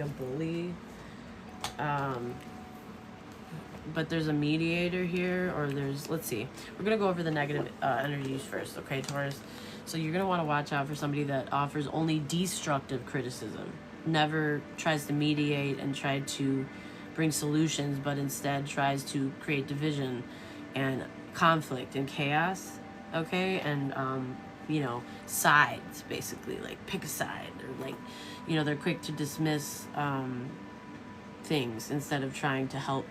a bully. But there's a mediator here, or there's, let's see. We're going to go over the negative energies first, okay, Taurus? So you're going to want to watch out for somebody that offers only destructive criticism. Never tries to mediate and try to bring solutions, but instead tries to create division and conflict and chaos, okay? And, sides, basically, like pick a side, or like, they're quick to dismiss things instead of trying to help.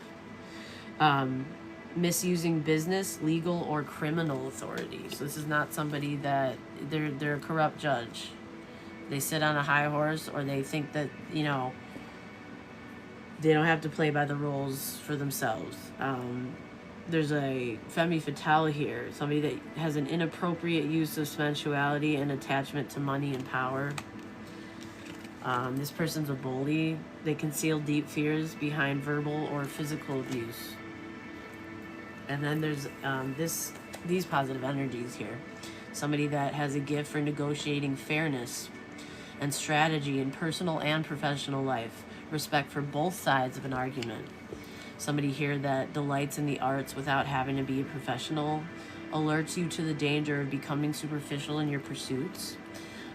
Misusing business, legal, or criminal authority. So this is not somebody that they're a corrupt judge. They sit on a high horse, or they think that they don't have to play by the rules for themselves. There's a femme fatale here, somebody that has an inappropriate use of sensuality and attachment to money and power. This person's a bully. They conceal deep fears behind verbal or physical abuse. And then there's these positive energies here. Somebody that has a gift for negotiating fairness and strategy in personal and professional life. Respect for both sides of an argument. Somebody here that delights in the arts without having to be a professional. Alerts you to the danger of becoming superficial in your pursuits.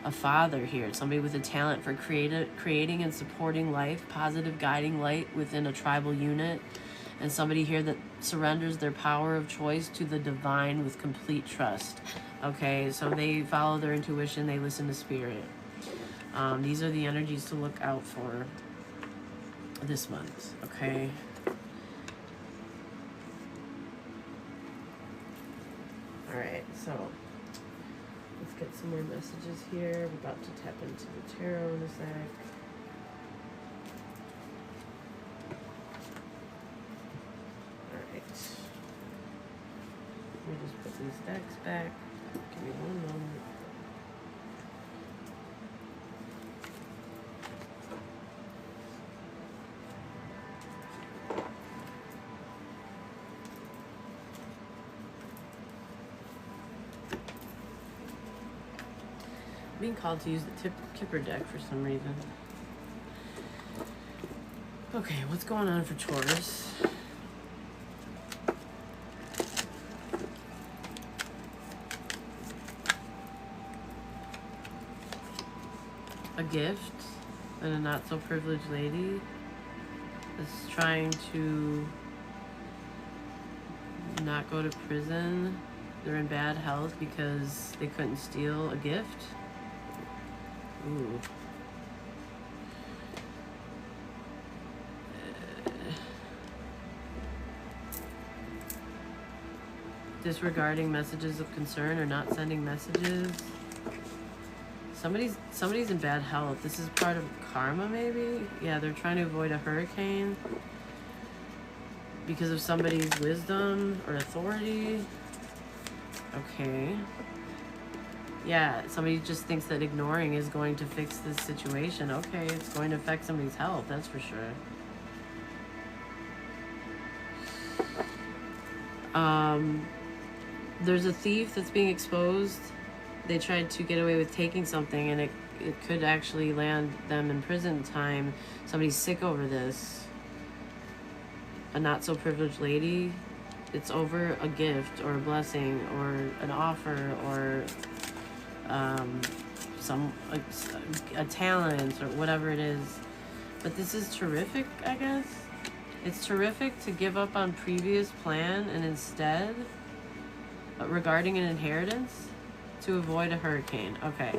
A father here, somebody with a talent for creating and supporting life, positive guiding light within a tribal unit. And somebody here that surrenders their power of choice to the divine with complete trust. Okay, so they follow their intuition, they listen to spirit. These are the energies to look out for this month, okay? Alright, so let's get some more messages here. We're about to tap into the tarot in a sec. Let me just put these decks back. Give me one moment. I'm being called to use the Kipper deck for some reason. Okay, what's going on for Taurus? A gift and a not so privileged lady is trying to not go to prison. They're in bad health because they couldn't steal a gift. Ooh. Disregarding messages of concern or not sending messages. Somebody's in bad health. This is part of karma, maybe? Yeah, they're trying to avoid a hurricane because of somebody's wisdom or authority. Okay. Yeah, somebody just thinks that ignoring is going to fix this situation. Okay, it's going to affect somebody's health, that's for sure. There's a thief that's being exposed. They tried to get away with taking something, and it could actually land them in prison time. Somebody's sick over this. A not so privileged lady. It's over a gift or a blessing or an offer or a talent or whatever it is. But this is terrific, I guess. It's terrific to give up on previous plan and instead, regarding an inheritance, to avoid a hurricane. Okay.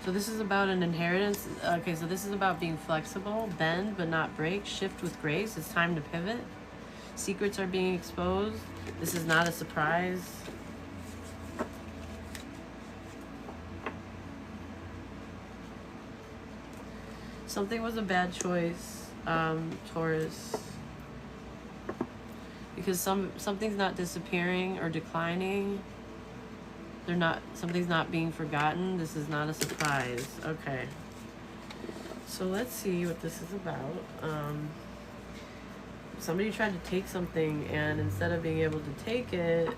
So this is about an inheritance. Okay, so this is about being flexible, bend but not break, shift with grace. It's time to pivot. Secrets are being exposed. This is not a surprise. Something was a bad choice, Taurus. Because something's not disappearing or declining. Something's not being forgotten. This is not a surprise. Okay. So let's see what this is about. Somebody tried to take something, and instead of being able to take it,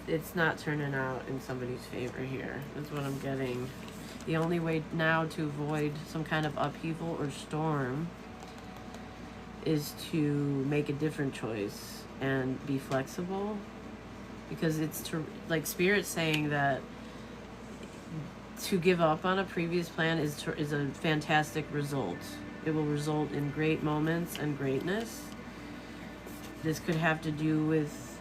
it's not turning out in somebody's favor here. That's what I'm getting. The only way now to avoid some kind of upheaval or storm is to make a different choice and be flexible, because it's to, like, Spirit's saying that to give up on a previous plan is a fantastic result. It will result in great moments and greatness. This could have to do with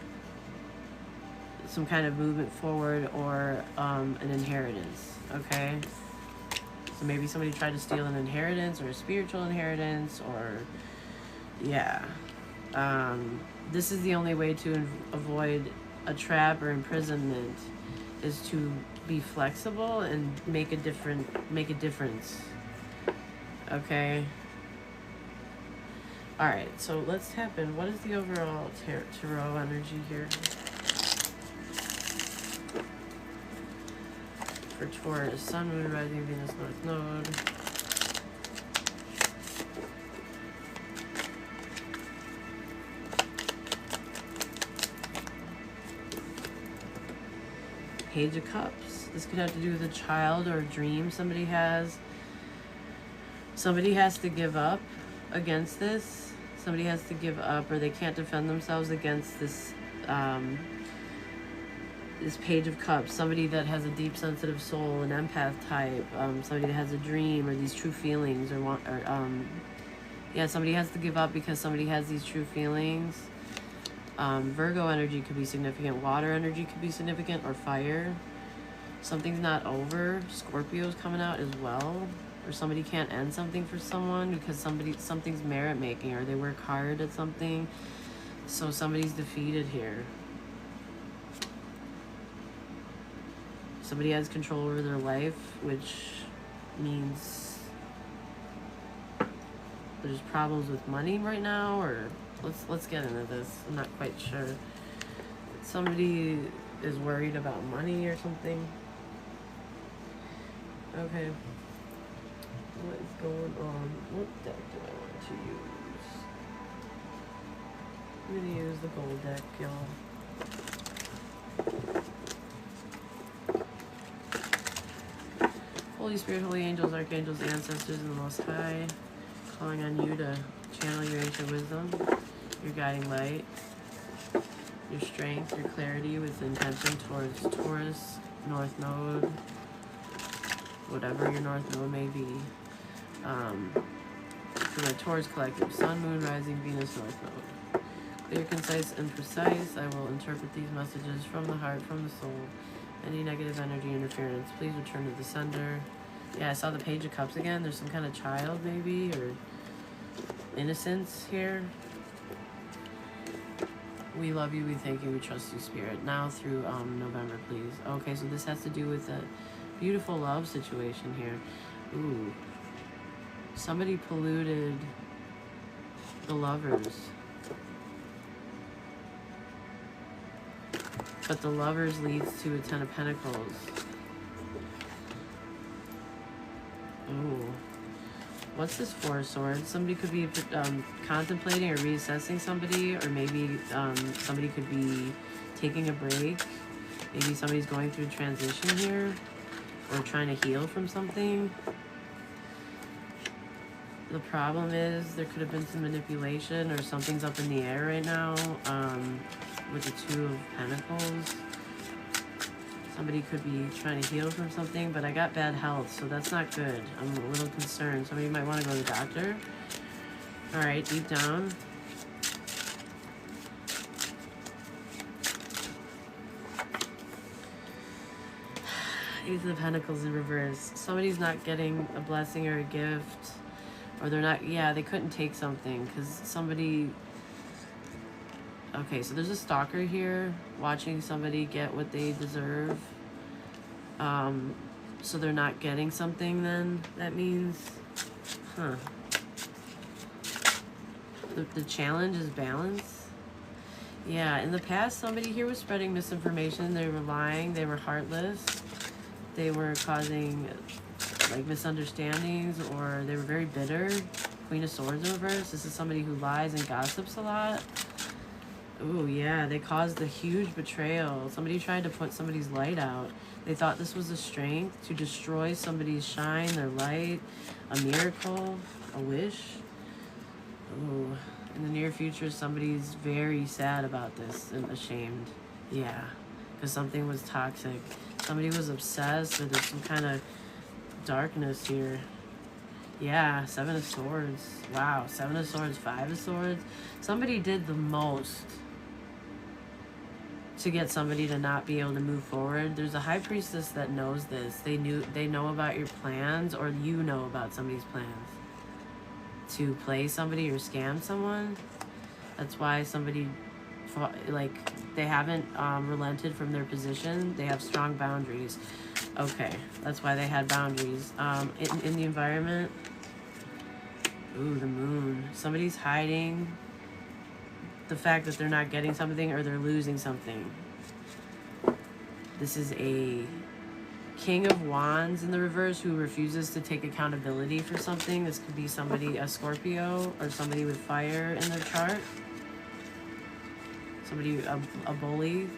some kind of movement forward or an inheritance, okay? So maybe somebody tried to steal an inheritance or a spiritual inheritance, or yeah. This is the only way to avoid a trap or imprisonment, is to be flexible and make a difference. Okay. All right. So let's tap in. What is the overall tarot energy here for Taurus? Sun, Moon, Rising, Venus, North Node. Page of Cups. This could have to do with a child or a dream somebody has. Somebody has to give up against this. Somebody has to give up, or they can't defend themselves against this this Page of Cups. Somebody that has a deep sensitive soul, an empath type, somebody that has a dream or these true feelings, or yeah, somebody has to give up because somebody has these true feelings. Virgo energy could be significant. Water energy could be significant, or fire. Something's not over. Scorpio's coming out as well. Or somebody can't end something for someone because something's merit making, or they work hard at something. So somebody's defeated here. Somebody has control over their life, which means there's problems with money right now, or let's get into this. I'm not quite sure. Somebody is worried about money or something. Okay. What is going on? What deck do I want to use? I'm gonna use the gold deck, y'all. Holy Spirit, holy angels, archangels, ancestors, and the Most High, calling on you to channel your ancient wisdom, your guiding light, your strength, your clarity with intention towards Taurus, North Node, whatever your North Node may be. For my Taurus collective, Sun, Moon, Rising, Venus, North Node. Clear, concise, and precise. I will interpret these messages from the heart, from the soul. Any negative energy interference, please return to the sender. Yeah, I saw the Page of Cups again. There's some kind of child, maybe, or innocence here. We love you, we thank you, we trust you, Spirit. Now through November, please. Okay, so this has to do with a beautiful love situation here. Ooh. Somebody polluted the lovers. But the lovers leads to a Ten of Pentacles. Ooh. What's this Four of Swords? Somebody could be contemplating or reassessing somebody, or maybe somebody could be taking a break. Maybe somebody's going through transition here, or trying to heal from something. The problem is there could have been some manipulation, or something's up in the air right now with the Two of Pentacles. Somebody could be trying to heal from something, but I got bad health, so that's not good. I'm a little concerned. Somebody might want to go to the doctor. All right, deep down. Ace of Pentacles in reverse. Somebody's not getting a blessing or a gift, or they're not, yeah, they couldn't take something because somebody, okay, so there's a stalker here watching somebody get what they deserve. So they're not getting something then, that means, huh. The challenge is balance. Yeah, in the past, somebody here was spreading misinformation. They were lying, they were heartless. They were causing like misunderstandings, or they were very bitter. Queen of Swords in reverse. This is somebody who lies and gossips a lot. Oh, yeah, they caused a huge betrayal. Somebody tried to put somebody's light out. They thought this was a strength to destroy somebody's shine, their light, a miracle, a wish. Oh, in the near future, somebody's very sad about this and ashamed. Yeah, because something was toxic. Somebody was obsessed, or there's some kind of darkness here. Yeah, 7 of Swords. Wow, 7 of Swords, 5 of Swords. Somebody did the most to get somebody to not be able to move forward. There's a High Priestess that knows this. They know about your plans, or you know about somebody's plans to play somebody or scam someone. That's why somebody, like, they haven't relented from their position. They have strong boundaries. Okay, that's why they had boundaries. In the environment. Ooh, the Moon. Somebody's hiding the fact that they're not getting something, or they're losing something. This is a King of Wands in the reverse who refuses to take accountability for something. This could be somebody, a Scorpio, or somebody with fire in their chart. Somebody, a bully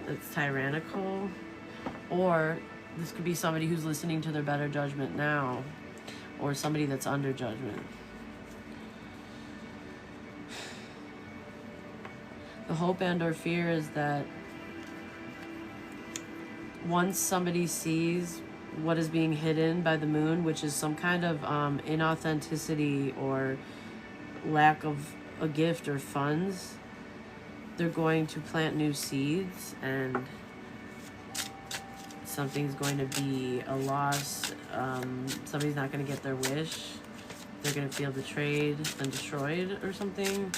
that's tyrannical. Or this could be somebody who's listening to their better judgment now, or somebody that's under judgment. The hope and or fear is that once somebody sees what is being hidden by the Moon, which is some kind of inauthenticity or lack of a gift or funds, they're going to plant new seeds, and something's going to be a loss. Somebody's not going to get their wish. They're going to feel betrayed and destroyed or something.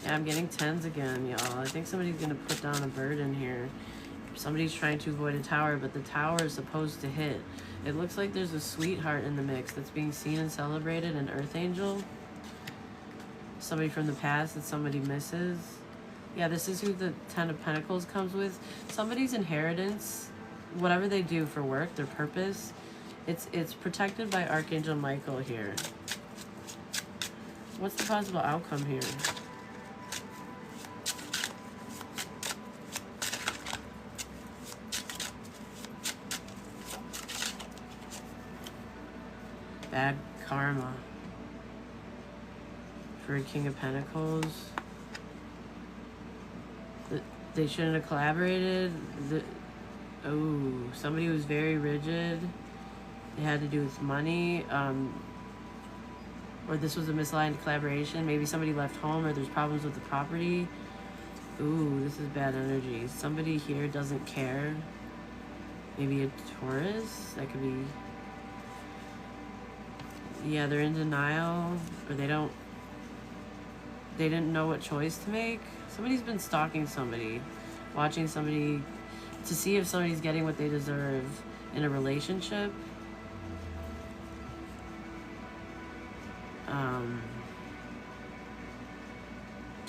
Yeah, I'm getting 10s again, y'all. I think somebody's going to put down a burden here. Somebody's trying to avoid a tower, but the tower is supposed to hit. It looks like there's a sweetheart in the mix that's being seen and celebrated, an earth angel. Somebody from the past that somebody misses. Yeah, this is who the 10 of Pentacles comes with. Somebody's inheritance, whatever they do for work, their purpose, it's protected by Archangel Michael here. What's the possible outcome here? Bad karma for a King of Pentacles. They shouldn't have collaborated. Oh, somebody was very rigid. It had to do with money. Or this was a misaligned collaboration. Maybe somebody left home, or there's problems with the property. Ooh, this is bad energy. Somebody here doesn't care. Maybe a Taurus. That could be... Yeah, they're in denial, or they didn't know what choice to make. Somebody's been stalking somebody, watching somebody to see if somebody's getting what they deserve in a relationship.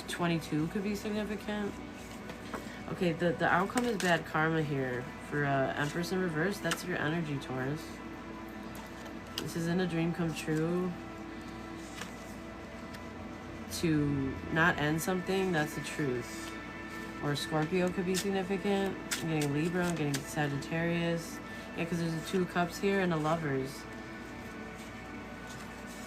22 could be significant. Okay, the outcome is bad karma here. For Empress in reverse, that's your energy, Taurus. This isn't a dream come true. To not end something, that's the truth. Or Scorpio could be significant. I'm getting Libra, I'm getting Sagittarius. Yeah, because there's a 2 of Cups here and a Lovers.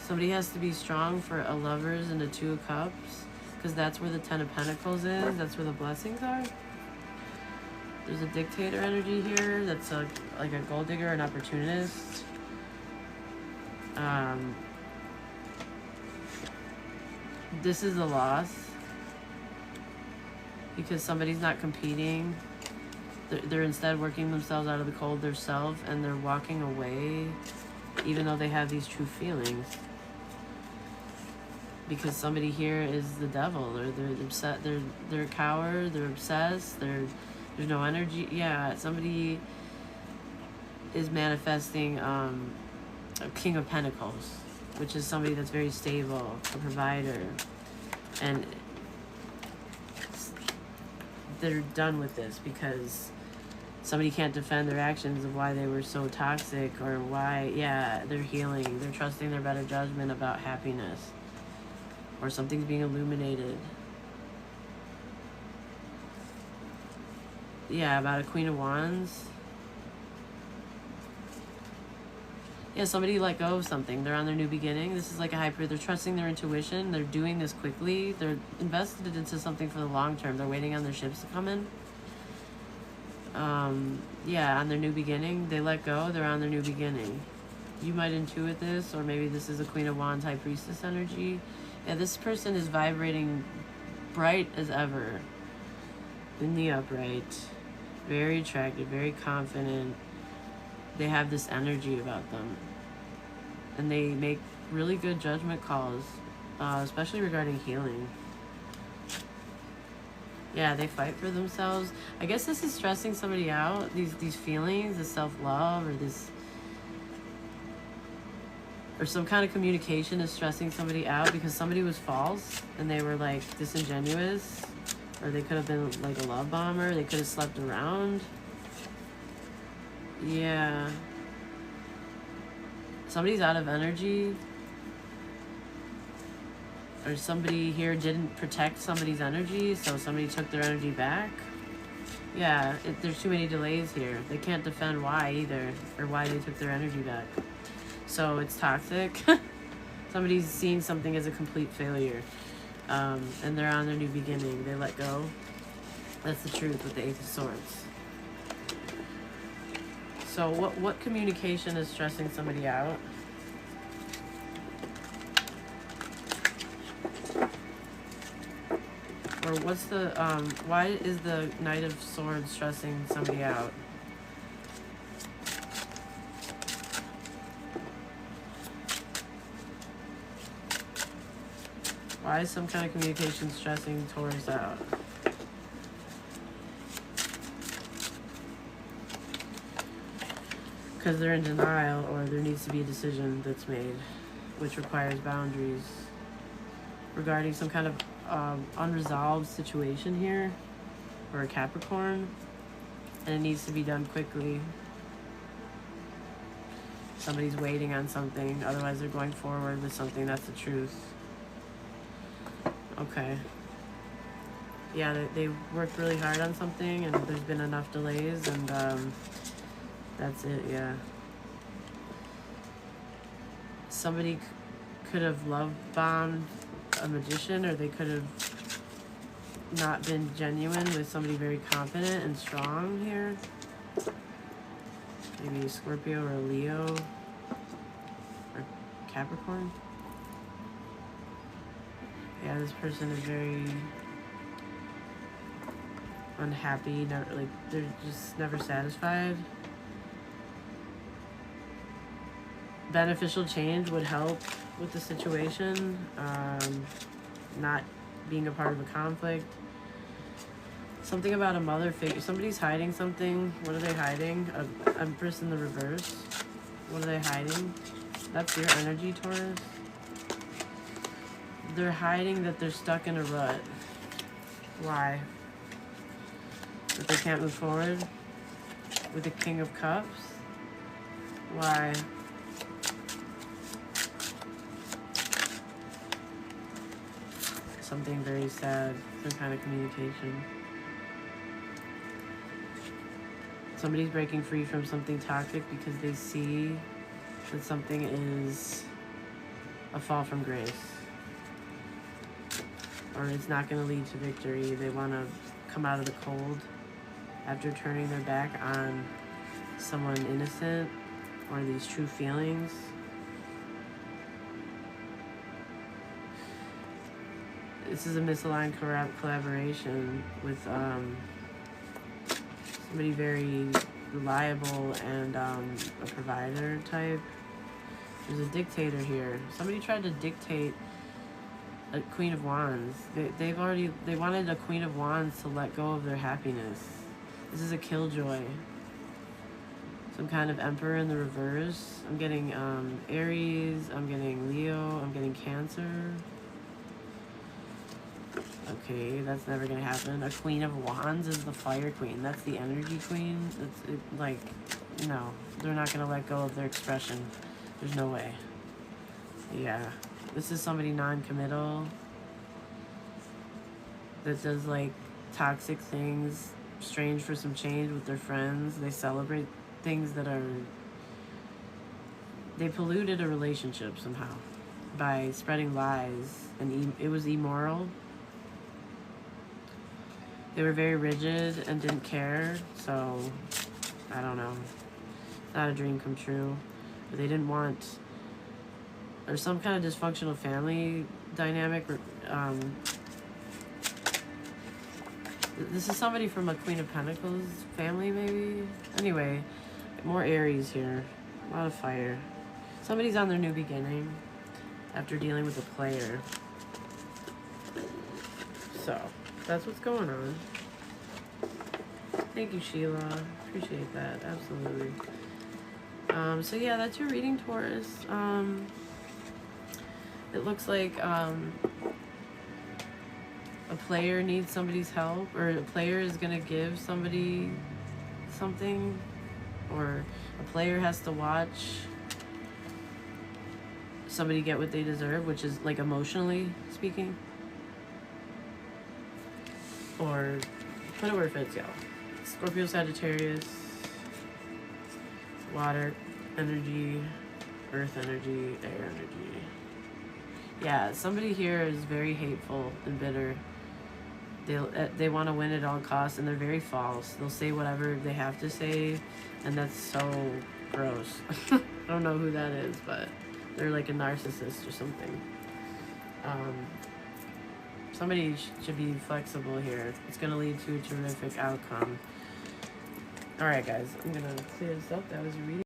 Somebody has to be strong for a Lovers and a 2 of Cups, because that's where the 10 of Pentacles is. That's where the blessings are. There's a dictator energy here. That's like a gold digger, an opportunist. This is a loss because somebody's not competing. They're instead working themselves out of the cold themselves, and they're walking away even though they have these true feelings. Because somebody here is the devil, or they're upset, they're a coward, they're obsessed, there's no energy. Yeah, somebody is manifesting a King of Pentacles, which is somebody that's very stable, a provider, and they're done with this because somebody can't defend their actions of why they were so toxic, or why, yeah, they're healing, they're trusting their better judgment about happiness, or something's being illuminated. Yeah, about a Queen of Wands. Yeah, somebody let go of something. They're on their new beginning. This is like a hyper. They're trusting their intuition. They're doing this quickly. They're invested into something for the long term. They're waiting on their ships to come in. Yeah, on their new beginning. They let go. They're on their new beginning. You might intuit this, or maybe this is a Queen of Wands, High Priestess energy. Yeah, this person is vibrating bright as ever. In the upright. Very attractive, very confident. They have this energy about them. And they make really good judgment calls, especially regarding healing. Yeah, they fight for themselves. I guess this is stressing somebody out, these feelings, this self-love, or this, or some kind of communication is stressing somebody out because somebody was false and they were like disingenuous, or they could have been like a love bomber. They could have slept around. Yeah. Somebody's out of energy, or somebody here didn't protect somebody's energy, so somebody took their energy back. Yeah, there's too many delays here. They can't defend why either, or why they took their energy back. So it's toxic. Somebody's seeing something as a complete failure, and they're on their new beginning. They let go. That's the truth with the Eight of Swords. So what communication is stressing somebody out? Or what's the, why is the Knight of Swords stressing somebody out? Why is some kind of communication stressing Taurus out? Because they're in denial, or there needs to be a decision that's made, which requires boundaries regarding some kind of unresolved situation here, or a Capricorn, and it needs to be done quickly. Somebody's waiting on something, otherwise they're going forward with something. That's the truth. Okay. Yeah, they worked really hard on something, and there's been enough delays, and that's it. Yeah. Somebody could have love bombed a magician, or they could have not been genuine with somebody very confident and strong here. Maybe a Scorpio or a Leo or Capricorn. Yeah, this person is very unhappy. Not like, they're just never satisfied. Beneficial change would help with the situation. Not being a part of a conflict. Something about a mother figure. Somebody's hiding something. What are they hiding? Empress in the reverse. What are they hiding? That's your energy, Taurus. They're hiding that they're stuck in a rut. Why? That they can't move forward? With the King of Cups? Why? Something very sad. Some kind of communication. Somebody's breaking free from something toxic because they see that something is a fall from grace. Or it's not going to lead to victory. They want to come out of the cold after turning their back on someone innocent or these true feelings. This is a misaligned collaboration with somebody very reliable and a provider type. There's a dictator here. Somebody tried to dictate a Queen of Wands. They wanted a Queen of Wands to let go of their happiness. This is a killjoy. Some kind of Emperor in the reverse. I'm getting Aries. I'm getting Leo. I'm getting Cancer. Okay, that's never gonna happen. A Queen of Wands is the fire queen. That's the energy queen. Like, no, they're not gonna let go of their expression. There's no way. Yeah, this is somebody non-committal that does like toxic things strange for some change with their friends. They celebrate things that are... They polluted a relationship somehow by spreading lies, and it was immoral. They were very rigid and didn't care, so I don't know. Not a dream come true. But they didn't want... Or some kind of dysfunctional family dynamic. This is somebody from a Queen of Pentacles family, maybe? Anyway, more Aries here. A lot of fire. Somebody's on their new beginning after dealing with a player. So, that's what's going on. Thank you, Sheila. Appreciate that. Absolutely. So yeah, that's your reading, Taurus. It looks like a player needs somebody's help, or a player is going to give somebody something, or a player has to watch somebody get what they deserve, which is like emotionally speaking. Or put it where it fits, y'all. Scorpio, Sagittarius, water energy, earth energy, air energy. Yeah, somebody here is very hateful and bitter. They want to win at all costs, and they're very false. They'll say whatever they have to say, and that's so gross. I don't know who that is, but they're like a narcissist or something. Somebody should be flexible here. It's going to lead to a terrific outcome. All right, guys, I'm going to clear this up. That was a reading.